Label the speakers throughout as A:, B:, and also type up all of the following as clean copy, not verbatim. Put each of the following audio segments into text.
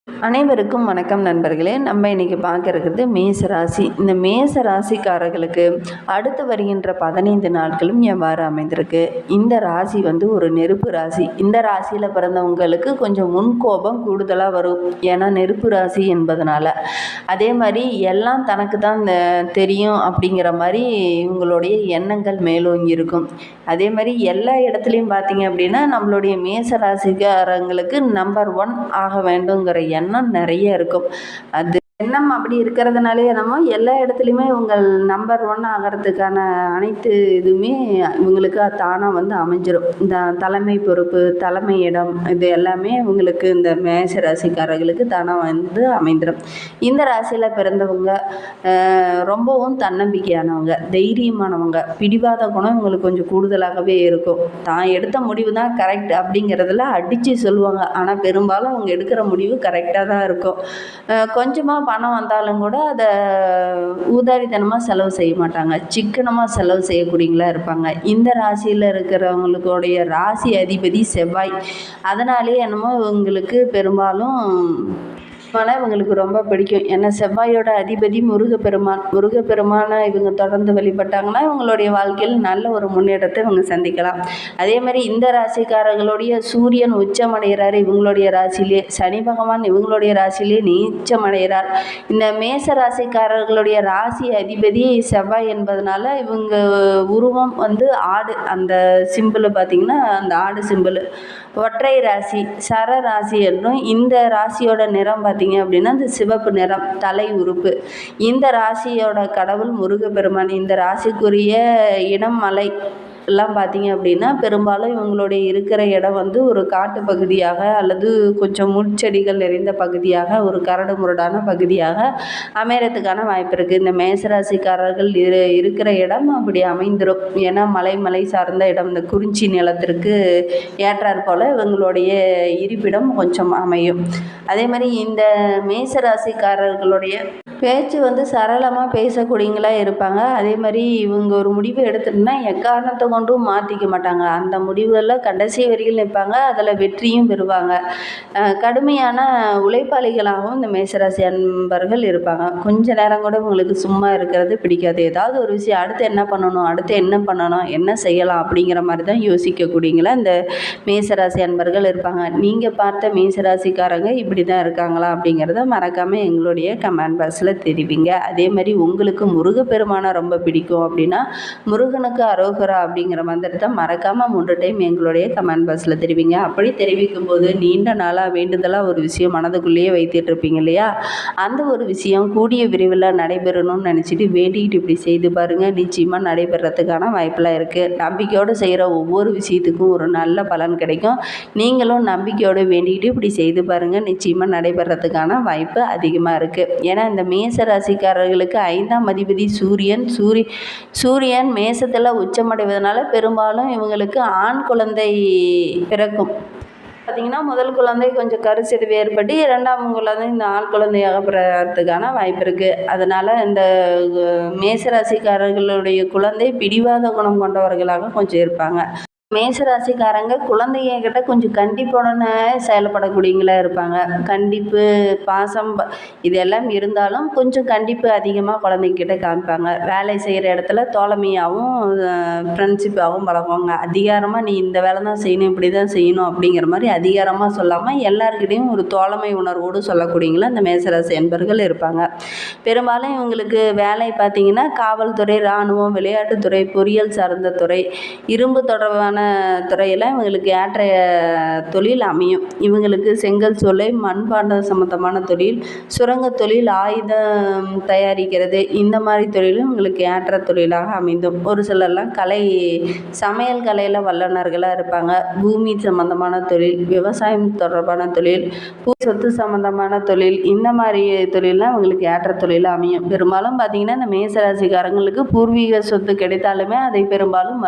A: அனைவருக்கும் வணக்கம் நண்பர்களே. நம்ம இன்றைக்கி பார்க்க இருக்கிறது மேச ராசி. இந்த மேச ராசிக்காரர்களுக்கு அடுத்து வருகின்ற 15 நாட்களும் எவ்வாறு அமைந்திருக்கு? இந்த ராசி ஒரு நெருப்பு ராசி. இந்த ராசியில் பிறந்தவங்களுக்கு கொஞ்சம் முன்கோபம் கூடுதலாக வரும், ஏன்னா நெருப்பு ராசி என்பதனால. அதே மாதிரி எல்லாம் தனக்கு தான் தெரியும் அப்படிங்கிற மாதிரி இவங்களுடைய எண்ணங்கள் மேலோங்கி இருக்கும். அதே மாதிரி எல்லா இடத்துலையும் பார்த்தீங்க அப்படின்னா நம்மளுடைய மேச ராசிக்காரங்களுக்கு நம்பர் 1 ஆக வேண்டுங்கிற எண்ணம் நிறைய இருக்கும். அது எண்ணம் அப்படி இருக்கிறதுனாலே நம்ம எல்லா இடத்துலையுமே இவங்கள் நம்பர் 1 ஆகிறதுக்கான அனைத்து இதுவுமே இவங்களுக்கு தானாக அமைஞ்சிடும். இந்த தலைமை பொறுப்பு, தலைமை இடம், இது எல்லாமே இவங்களுக்கு இந்த மேஷ ராசிக்காரர்களுக்கு தானாக அமைந்துடும். இந்த ராசியில் பிறந்தவங்க ரொம்பவும் தன்னம்பிக்கையானவங்க, தைரியமானவங்க, பிடிவாத குணம் இவங்களுக்கு கொஞ்சம் கூடுதலாகவே இருக்கும். தான் எடுத்த முடிவு தான் கரெக்ட் அப்படிங்கிறதுல அடித்து சொல்லுவாங்க. ஆனால் பெரும்பாலும் அவங்க எடுக்கிற முடிவு கரெக்டாக தான் இருக்கும். கொஞ்சமாக பணம் வந்தாலும் கூட அதை ஊதாரித்தனமாக செலவு செய்ய மாட்டாங்க, சிக்கனமாக செலவு செய்யக்கூடியவங்களா இருப்பாங்க. இந்த ராசியில் இருக்கிறவங்களுடைய ராசி அதிபதி செவ்வாய். அதனாலே என்னமோ இவங்களுக்கு பெரும்பாலும் இவங்களுக்கு ரொம்ப பிடிக்கும். ஏன்னா செவ்வாயோட அதிபதி முருகப்பெருமானை இவங்க தொடர்ந்து வழிபட்டாங்கன்னா இவங்களுடைய வாழ்க்கையில் நல்ல ஒரு முன்னேற்றத்தை இவங்க சந்திக்கலாம். அதே மாதிரி இந்த ராசிக்காரர்களுடைய சூரியன் உச்சமடைகிறார் இவங்களுடைய ராசியிலே, சனி பகவான் இவங்களுடைய ராசியிலே நீச்சமடைகிறார். இந்த மேச ராசிக்காரர்களுடைய ராசி அதிபதி செவ்வாய் என்பதனால இவங்க உருவம் ஆடு, அந்த சிம்பிள் பார்த்திங்கன்னா அந்த ஆடு சிம்பிள். ஒற்றை ராசி, சர ராசி என்றும். இந்த ராசியோட நிறம் பார்த்தீங்க அப்படின்னா இந்த சிவப்பு நிறம், தலை உறுப்பு. இந்த ராசியோட கடவுள் முருகப்பெருமான். இந்த ராசிக்குரிய இடம் மலை எல்லாம் பார்த்தீங்க அப்படின்னா பெரும்பாலும் இவங்களுடைய இருக்கிற இடம் ஒரு காட்டு பகுதியாக அல்லது கொஞ்சம் முட்செடிகள் நிறைந்த பகுதியாக, ஒரு கரடு முரடான பகுதியாக அமையறதுக்கான வாய்ப்பு இருக்குது. இந்த மேசராசிக்காரர்கள் இருக்கிற இடம் அப்படி அமைந்துடும். ஏன்னா மலை சார்ந்த இடம், இந்த குறிஞ்சி நிலத்திற்கு ஏற்றாற் போல் இவங்களுடைய இருப்பிடம் கொஞ்சம் அமையும். அதே மாதிரி இந்த மேசராசிக்காரர்களுடைய பேச்சு சரளமாக பேசக்கூடியவங்களா இருப்பாங்க. அதே மாதிரி இவங்க ஒரு முடிவு எடுத்துட்டுனா எக்காரணத்தை கொண்டும் மாற்றிக்க மாட்டாங்க. அந்த முடிவுகளில் கடைசி வரியில் நிற்பாங்க, அதில் வெற்றியும் பெறுவாங்க. கடுமையான உழைப்பாளிகளாகவும் இந்த மேசராசி அன்பர்கள் இருப்பாங்க. கொஞ்ச நேரம் கூட இவங்களுக்கு சும்மா இருக்கிறது பிடிக்காது. ஏதாவது ஒரு விஷயம் அடுத்து என்ன பண்ணணும், என்ன செய்யலாம் அப்படிங்கிற மாதிரி தான் யோசிக்கக்கூடியங்களா இந்த மேசராசி அன்பர்கள் இருப்பாங்க. நீங்கள் பார்த்த மேசராசிக்காரங்க இப்படி தான் இருக்காங்களா அப்படிங்கிறத மறக்காமல் எங்களுடைய கமெண்ட் பாக்ஸில் தெரிவிங்க. அதே மாதிரி உங்களுக்கு முருகப்பெருமானை ரொம்ப பிடிக்கும் அப்படின்னா முருகனுக்கு அரோகரா அப்படிங்கிற மந்திரத்தை மறக்காமல் 3 டைம் எங்களுடைய கமெண்ட் பாக்ஸில் தெரிவிங்க. அப்படி தெரிவிக்கும் போது நீண்ட நாளாக வேண்டுதலாக ஒரு விஷயம் மனதுக்குள்ளேயே வைத்துட்டு இருப்பீங்க இல்லையா, அந்த ஒரு விஷயம் கூடிய விரைவில் நடைபெறணும்னு நினச்சிட்டு வேண்டிக்கிட்டு இப்படி செய்து பாருங்கள், நிச்சயமாக நடைபெறத்துக்கான வாய்ப்பெல்லாம் இருக்குது. நம்பிக்கையோடு செய்கிற ஒவ்வொரு விஷயத்துக்கும் ஒரு நல்ல பலன் கிடைக்கும். நீங்களும் நம்பிக்கையோடு வேண்டிக்கிட்டு இப்படி செய்து பாருங்கள், நிச்சயமாக நடைபெறத்துக்கான வாய்ப்பு அதிகமாக இருக்குது. ஏன்னா இந்த மேச ராசிக்காரர்களுக்கு 5ஆம் அதிபதி சூரியன் மேசத்தில் உச்சமடைவதனால பெரும்பாலும் இவங்களுக்கு ஆண் குழந்தை பிறக்கும். பார்த்திங்கன்னா முதல் குழந்தை கொஞ்சம் கருச்சிதைவு ஏற்பட்டு 2ஆம் குழந்தை இந்த ஆண் குழந்தையாக பிறக்கிறதுக்கான வாய்ப்பு இருக்குது. அதனால் இந்த மேசராசிக்காரர்களுடைய குழந்தை பிடிவாத குணம் கொண்டவர்களாக கொஞ்சம் இருப்பாங்க. மேசராசிக்காரங்க குழந்தைகிட்ட கொஞ்சம் கண்டிப்புடனே செயல்படக்கூடியவங்களா இருப்பாங்க. கண்டிப்பு, பாசம் இதெல்லாம் இருந்தாலும் கொஞ்சம் கண்டிப்பு அதிகமாக குழந்தைங்கிட்ட காமிப்பாங்க. வேலை செய்கிற இடத்துல தோழமையாகவும் ஃப்ரெண்ட்ஷிப்பாகவும் பழகுவாங்க. அதிகாரமாக நீ இந்த வேலை தான் செய்யணும், இப்படி தான் செய்யணும் அப்படிங்கிற மாதிரி அதிகாரமாக சொல்லாமல் எல்லாருக்கிட்டையும் ஒரு தோழமை உணர்வோடு சொல்லக்கூடியவங்களா இந்த மேசராசி என்பர்கள் இருப்பாங்க. பெரும்பாலும் இவங்களுக்கு வேலை பார்த்திங்கன்னா காவல்துறை, இராணுவம், விளையாட்டுத்துறை, பொறியியல் சார்ந்த துறை, இரும்பு தொடர்பான துறையில் இவங்களுக்கு ஏற்ற தொழில் அமையும். இவங்களுக்கு செங்கல் சோலை, மண்பாண்டம் சம்மந்தமான தொழில், சுரங்க தொழில், ஆயுதம் தயாரிக்கிறது, இந்த மாதிரி தொழிலும் இவங்களுக்கு ஏற்ற தொழிலாக அமைந்தும். ஒரு சிலர்லாம் சமையல் கலையில் வல்லுநர்களாக இருப்பாங்க. பூமி சம்மந்தமான தொழில், விவசாயம் தொடர்பான தொழில், சொத்து சம்மந்தமான தொழில், இந்த மாதிரி தொழிலாம் இவங்களுக்கு ஏற்ற தொழிலாக அமையும். பெரும்பாலும் பார்த்திங்கன்னா இந்த மேசராசிக்காரங்களுக்கு பூர்வீக சொத்து கிடைத்தாலுமே அதை பெரும்பாலும்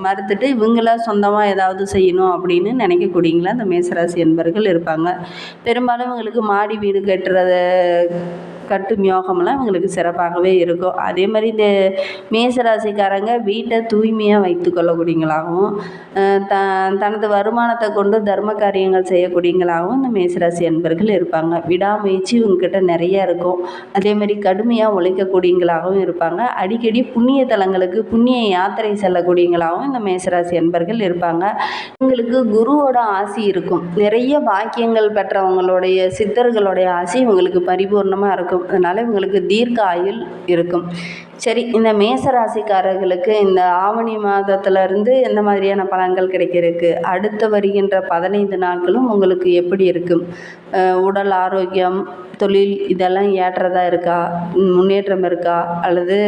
A: மறுத்துட்டு இவங்களா சொந்தமாக ஏதாவது செய்யணும் அப்படின்னு நினைக்கக்கூடியவங்களா இந்த மேசராசி என்பர்கள் இருப்பாங்க. பெரும்பாலும் இவங்களுக்கு மாடி வீடு கட்டும் யோகம்லாம் இவங்களுக்கு சிறப்பாகவே இருக்கும். அதே மாதிரி இந்த மேசராசிக்காரங்க வீட்டை தூய்மையாக வைத்து கொள்ளக்கூடியவங்களாகவும் தனது வருமானத்தை கொண்டு தர்ம காரியங்கள் செய்யக்கூடியவங்களாகவும் இந்த மேசராசி அன்பர்கள் இருப்பாங்க. விடாமுயற்சி இவங்ககிட்ட நிறைய இருக்கும். அதே மாதிரி கடுமையாக உழைக்கக்கூடியவங்களாகவும் இருப்பாங்க. அடிக்கடி புண்ணிய தலங்களுக்கு புண்ணிய யாத்திரை செல்லக்கூடியவங்களாகவும் இந்த மேசராசி அன்பர்கள் இருப்பாங்க. இவங்களுக்கு குருவோட ஆசி இருக்கும். நிறைய பாக்கியங்கள் பெற்றவங்களுடைய சித்தர்களுடைய ஆசி இவங்களுக்கு பரிபூர்ணமாக இருக்கும். அதனால் இவங்களுக்கு தீர்க்க ஆயுள் இருக்கும். சரி, இந்த மேசராசிக்காரர்களுக்கு இந்த ஆவணி மாதத்துலேருந்து எந்த மாதிரியான பலன்கள் கிடைக்கிறதுக்கு அடுத்து வருகின்ற 15 நாட்களும் உங்களுக்கு எப்படி இருக்கும்? உடல் ஆரோக்கியம், தொழில் இதெல்லாம் ஏற்றதாக இருக்கா? முன்னேற்றம் இருக்கா? அல்லது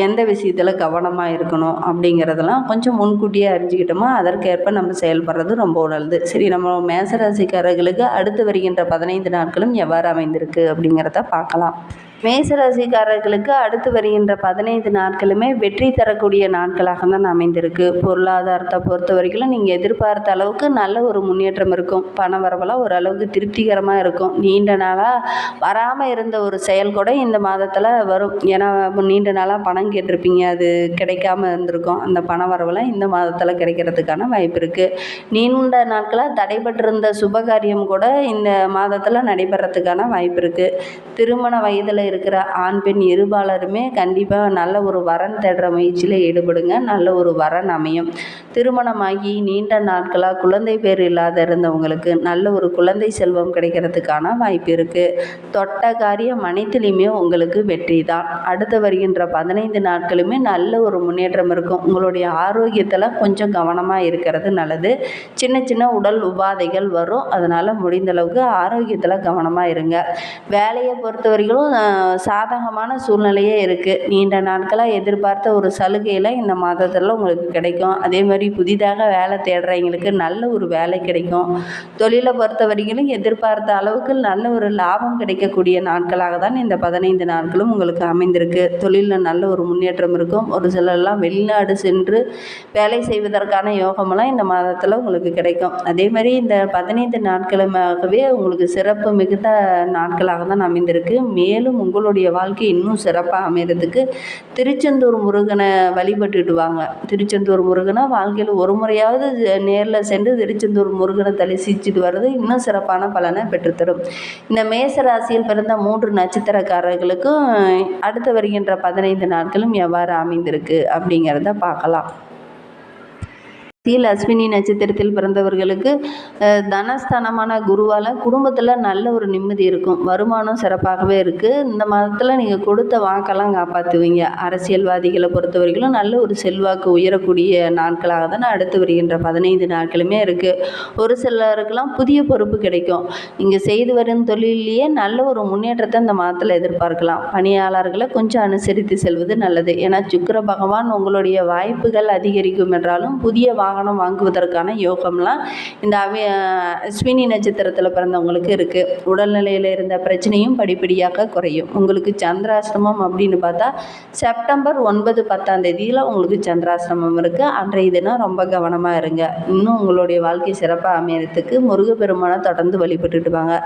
A: எந்த விஷயத்தில் கவனமாக இருக்கணும் அப்படிங்கிறதெல்லாம் கொஞ்சம் முன்கூட்டியே அறிஞ்சிக்கிட்டோமா அதற்கேற்ப நம்ம செயல்படுறது ரொம்ப நல்லது. சரி, நம்ம மேசராசிக்காரர்களுக்கு அடுத்து வருகின்ற 15 நாட்களும் எவ்வாறு அமைந்திருக்கு அப்படிங்கிறத பார்க்கலாம். மேசராசிக்காரர்களுக்கு அடுத்து வருகின்ற 15 நாட்களுமே வெற்றி தரக்கூடிய நாட்களாக தான் அமைந்திருக்கு. பொருளாதாரத்தை பொறுத்த வரைக்கும் நீங்கள் எதிர்பார்த்த அளவுக்கு நல்ல ஒரு முன்னேற்றம் இருக்கும். பண வரவெல்லாம் ஓரளவுக்கு திருப்திகரமாக இருக்கும். நீண்ட நாளாக வராமல் இருந்த ஒரு செயல் கூட இந்த மாதத்தில் வரும். ஏன்னா நீண்ட நாளாக பணம் கேட்டிருப்பீங்க, அது கிடைக்காம இருந்திருக்கும். அந்த பண வரவெல்லாம் இந்த மாதத்தில் கிடைக்கிறதுக்கான வாய்ப்பு இருக்குது. நீண்ட நாட்களாக தடைபட்டிருந்த சுபகாரியம் கூட இந்த மாதத்தில் நடைபெறத்துக்கான வாய்ப்பு இருக்குது. திருமண வயதில் இருக்கிற ஆண் பெண் இருபாலருமே கண்டிப்பாக நல்ல ஒரு வரன் தேடுற முயற்சியில் ஈடுபடுங்க. நல்ல ஒரு வரன் அமையும். திருமணமாகி நீண்ட நாட்களாக குழந்தை பேர் இல்லாத இருந்தவங்களுக்கு நல்ல ஒரு குழந்தை செல்வம் கிடைக்கிறதுக்கான வாய்ப்பு இருக்குது. தொட்ட காரியம் அனைத்துலேயுமே உங்களுக்கு வெற்றி தான். அடுத்து வருகின்ற 15 நாட்களுமே நல்ல ஒரு முன்னேற்றம் இருக்கும். உங்களுடைய ஆரோக்கியத்தில் கொஞ்சம் கவனமாக இருக்கிறது நல்லது. சின்ன சின்ன உடல் உபாதைகள் வரும். அதனால் முடிந்தளவுக்கு ஆரோக்கியத்தில் கவனமாக இருங்க. வேலையை பொறுத்த வரைக்கும் சாதகமான சூழ்நிலையே இருக்குது. நீண்ட நாட்களாக எதிர்பார்த்த ஒரு சலுகையில் இந்த மாதத்தில் உங்களுக்கு கிடைக்கும். அதே மாதிரி புதிதாக வேலை தேடுறவங்களுக்கு நல்ல ஒரு வேலை கிடைக்கும். தொழிலை பொறுத்த வரைக்கும் எதிர்பார்த்த அளவுக்கு நல்ல ஒரு லாபம் கிடைக்கக்கூடிய நாட்களாக தான் இந்த 15 நாட்களும் உங்களுக்கு அமைந்திருக்கு. தொழிலில் நல்ல ஒரு முன்னேற்றம் இருக்கும். ஒரு சிலர்லாம் வெளிநாடு சென்று வேலை செய்வதற்கான யோகமெல்லாம் இந்த மாதத்தில் உங்களுக்கு கிடைக்கும். அதே மாதிரி இந்த 15 நாட்களுமாகவே உங்களுக்கு சிறப்பு மிகுந்த நாட்களாக தான் அமைந்திருக்கு. மேலும் உங்களுடைய வாழ்க்கை இன்னும் சிறப்பாக அமைகிறதுக்கு திருச்செந்தூர் முருகனை வழிபட்டுட்டு வாங்க. திருச்செந்தூர் முருகனை வாழ்க்கையில் ஒரு முறையாவது நேரில் சென்று திருச்செந்தூர் முருகனை தரிசிச்சுட்டு வர்றது இன்னும் சிறப்பான பலனை பெற்றுத்தரும். இந்த மேச ராசியில் பிறந்த 3 நட்சத்திரக்காரர்களுக்கும் அடுத்து வருகின்ற 15 நாட்களும் எவ்வாறு அமைந்திருக்கு அப்படிங்கிறத பார்க்கலாம். அஸ்வினி நட்சத்திரத்தில் பிறந்தவர்களுக்கு தனஸ்தானமான குருவால் குடும்பத்தில் நல்ல ஒரு நிம்மதி இருக்கும். வருமானம் சிறப்பாகவே இருக்குது. இந்த மாதத்தில் நீங்கள் கொடுத்த வாக்கெல்லாம் காப்பாற்றுவீங்க. அரசியல்வாதிகளை பொறுத்த வரைக்கும் நல்ல ஒரு செல்வாக்கு உயரக்கூடிய நாட்களாக தான் அடுத்து வருகின்ற 15 நாட்களுமே இருக்குது. ஒரு சிலருக்கெல்லாம் புதிய பொறுப்பு கிடைக்கும். நீங்கள் செய்து வரும் தொழிலேயே நல்ல ஒரு முன்னேற்றத்தை இந்த மாதத்தில் எதிர்பார்க்கலாம். பணியாளர்களை கொஞ்சம் அனுசரித்து செல்வது நல்லது. ஏன்னா சுக்கிர பகவான் உங்களுடைய வாய்ப்புகள் அதிகரிக்கும் என்றாலும் புதிய வாகனம் வாங்குவதற்கான யோகம்லாம் இந்த அஸ்வினி நட்சத்திரத்தில் பிறந்தவங்களுக்கு இருக்குது. உடல்நிலையில் இருந்த பிரச்சனையும் படிப்படியாக குறையும். உங்களுக்கு சந்திராசிரமம் அப்படின்னு பார்த்தா செப்டம்பர் 9, 10ஆம் தேதியில் உங்களுக்கு சந்திராசிரமம் இருக்குது. அன்றைய தினம் ரொம்ப கவனமாக இருங்க. இன்னும் உங்களுடைய வாழ்க்கை சிறப்பாக அமையறதுக்கு முருகப்பெருமானை தொடர்ந்து வழிபட்டுட்டு வாங்க.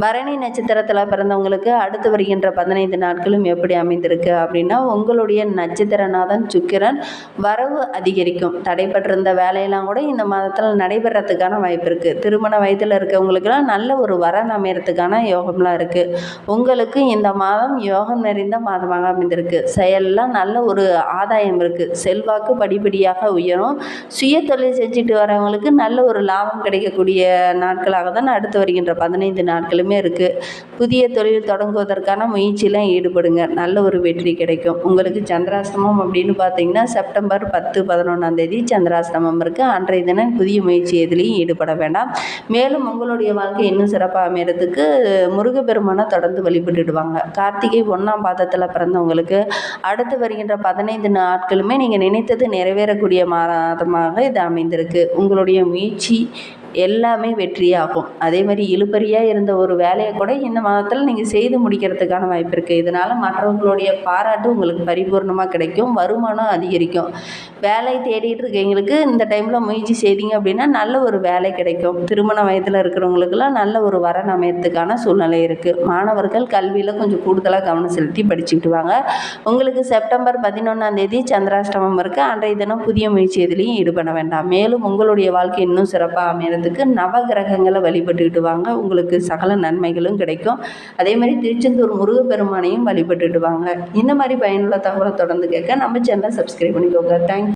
A: பரணி நட்சத்திரத்தில் பிறந்தவங்களுக்கு அடுத்து வருகின்ற 15 நாட்களும் எப்படி அமைந்திருக்கு அப்படின்னா உங்களுடைய நட்சத்திரநாதன் சுக்கிரன் வரவு அதிகரிக்கும். தடைபட்டிருந்த வேலையெல்லாம் கூட இந்த மாதத்தில் நடைபெறத்துக்கான வாய்ப்பு இருக்குது. திருமண வயதில் இருக்கவங்களுக்கெல்லாம் நல்ல ஒரு வரன் அமையறதுக்கான யோகம்லாம் இருக்குது. உங்களுக்கு இந்த மாதம் யோகம் நிறைந்த மாதமாக அமைந்திருக்கு. செயலெல்லாம் நல்ல ஒரு ஆதாயம் இருக்குது. செல்வாக்கு படிப்படியாக உயரும். சுய தொழில் செஞ்சுட்டு வரவங்களுக்கு நல்ல ஒரு லாபம் கிடைக்கக்கூடிய நாட்களாக தான் அடுத்து வருகின்ற 15 நாட்களுமே இருக்குது. புதிய தொழில் தொடங்குவதற்கான முயற்சியெலாம் ஈடுபடுங்க. நல்ல ஒரு வெற்றி கிடைக்கும். உங்களுக்கு சந்திராசிரமம் அப்படின்னு பார்த்தீங்கன்னா செப்டம்பர் 10, 11ஆம் தேதி சந்திராசிரமம் இருக்குது. அன்றைய தினம் புதிய முயற்சி எதுலேயும் ஈடுபட வேண்டாம். மேலும் உங்களுடைய வாழ்க்கை இன்னும் சிறப்பாக அமைகிறதுக்கு முருகப்பெருமானை தொடர்ந்து வழிபட்டுடுவாங்க. கார்த்திகை 1ஆம் பாதத்தில் பிறந்தவங்களுக்கு அடுத்து வருகின்ற 15 நாட்களுமே நீங்கள் நினைத்தது நிறைவேறக்கூடிய மாதமாக இது அமைந்திருக்கு. உங்களுடைய முயற்சி எல்லாமே வெற்றியாகும். அதே மாதிரி இழுபறியாக இருந்த ஒரு வேலையை கூட இந்த மாதத்தில் நீங்கள் செய்து முடிக்கிறதுக்கான வாய்ப்பு இருக்குது. இதனால் மற்றவங்களுடைய பாராட்டு உங்களுக்கு பரிபூர்ணமாக கிடைக்கும். வருமானம் அதிகரிக்கும். வேலை தேடிட்டு இருக்கவங்களுக்கு இந்த டைமில் முயற்சி செய்தீங்க அப்படின்னா நல்ல ஒரு வேலை கிடைக்கும். திருமண வயதில் இருக்கிறவங்களுக்கெல்லாம் நல்ல ஒரு வரன் அமையறதுக்கான சூழ்நிலை இருக்குது. மாணவர்கள் கல்வியில் கொஞ்சம் கூடுதலாக கவனம் செலுத்தி படிச்சுக்கிட்டு வாங்க. உங்களுக்கு செப்டம்பர் 11ஆம் தேதி சந்திராஷ்டமம் இருக்குது. அன்றைய தினம் புதிய முயற்சி எதுலையும் ஈடுபட வேண்டாம். மேலும் உங்களுடைய வாழ்க்கை இன்னும் சிறப்பாக அமையறதுக்கு நவகிரகங்களை வழிபட்டுக்கிட்டு வாங்க. உங்களுக்கு சகல நன்மைகளும் கிடைக்கும். அதே மாதிரி திருச்செந்தூர் முருகப்பெருமானையும் வழிபட்டுட்டு வாங்க. இந்த மாதிரி பயனுள்ள தகவலை தொடர்ந்து கேட்க நம்ம சேனலை சப்ஸ்கிரைப் பண்ணிக்கோங்க. தேங்க்யூ.